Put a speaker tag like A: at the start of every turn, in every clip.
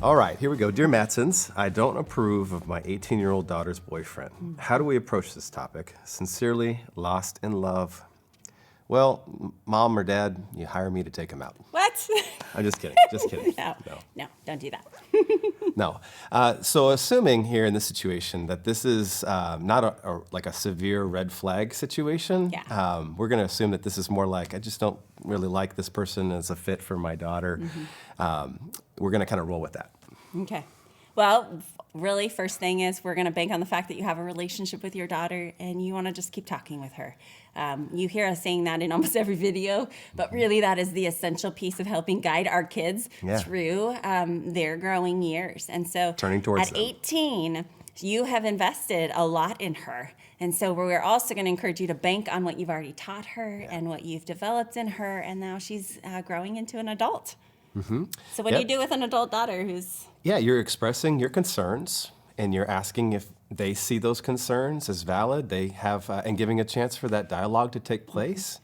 A: All right, here we go. Dear Matsons, I don't approve of my 18-year-old daughter's boyfriend. How do we approach this topic? Sincerely, lost in love. Well, mom or dad, you hire me to take him out.
B: What?
A: I'm just kidding. Just kidding.
B: No, don't do that.
A: No. So assuming here in this situation that this is not like a severe red flag situation, we're going to assume that this is more like, I just don't really like this person as a fit for my daughter. We're going to kind of roll with that.
B: Okay. Well, really, first thing is we're going to bank on the fact that you have a relationship with your daughter and you want to just keep talking with her. You hear us saying that in almost every video, but really that is the essential piece of helping guide our kids through their growing years. And so
A: turning towards
B: at 18, you have invested a lot in her. And so we're also going to encourage you to bank on what you've already taught her and what you've developed in her. And now she's growing into an adult. So what do you do with an adult daughter who's...
A: Yeah, you're expressing your concerns and you're asking if they see those concerns as valid. They have, and giving a chance for that dialogue to take place.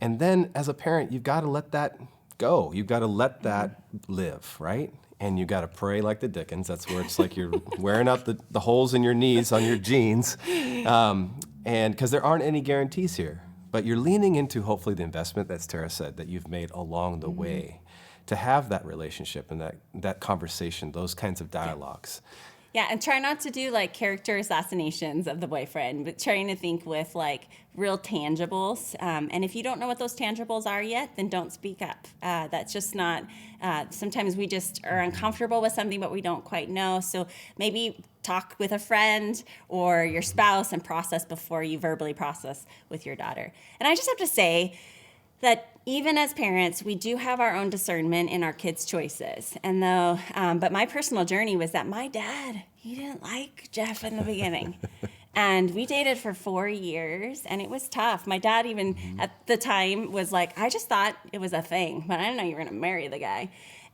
A: And then as a parent, you've got to let that go. You've got to let that live, right? And you've got to pray like the Dickens. That's where it's like you're wearing out the holes in your knees on your jeans. And because there aren't any guarantees here. But you're leaning into, hopefully, the investment, as Tara said, that you've made along the way to have that relationship and that conversation, those kinds of dialogues.
B: Yeah, and try not to do like character assassinations of the boyfriend, but trying to think with like real tangibles. And if you don't know what those tangibles are yet, then don't speak up. That's just not, sometimes we just are uncomfortable with something, but we don't quite know. So maybe talk with a friend or your spouse and process before you verbally process with your daughter. And I just have to say that even as parents, we do have our own discernment in our kids' choices. And though, but my personal journey was that my dad, he didn't like Jeff in the beginning. And we dated for 4 years, and it was tough. My dad even at the time was like, I just thought it was a thing, but I didn't know you were going to marry the guy.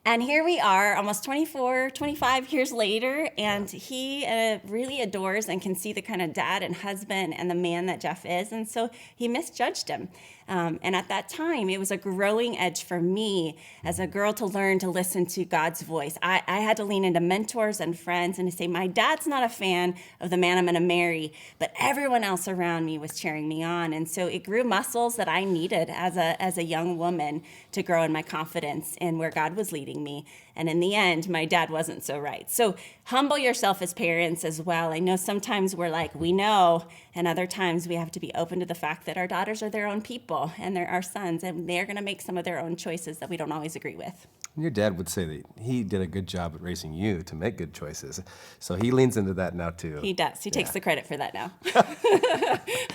B: And here we are almost 24, 25 years later, and he really adores and can see the kind of dad and husband and the man that Jeff is. And so he misjudged him. And at that time, it was a growing edge for me as a girl to learn to listen to God's voice. I had to lean into mentors and friends and to say, my dad's not a fan of the man I'm going to marry, but everyone else around me was cheering me on. And so it grew muscles that I needed as a young woman to grow in my confidence in where God was leading me. And in the end, my dad wasn't so right. So humble yourself as parents as well. I know sometimes we're like, we know, and other times we have to be open to the fact that our daughters are their own people and they're our sons, and they're going to make some of their own choices that we don't always agree with.
A: Your dad would say that he did a good job at raising you to make good choices. So he leans into that now, too.
B: He does. He takes the credit for that now.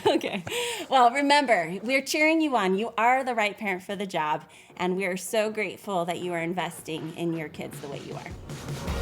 B: Okay. Well, remember, we're cheering you on. You are the right parent for the job, and we are so grateful that you are investing in your kids the way you are.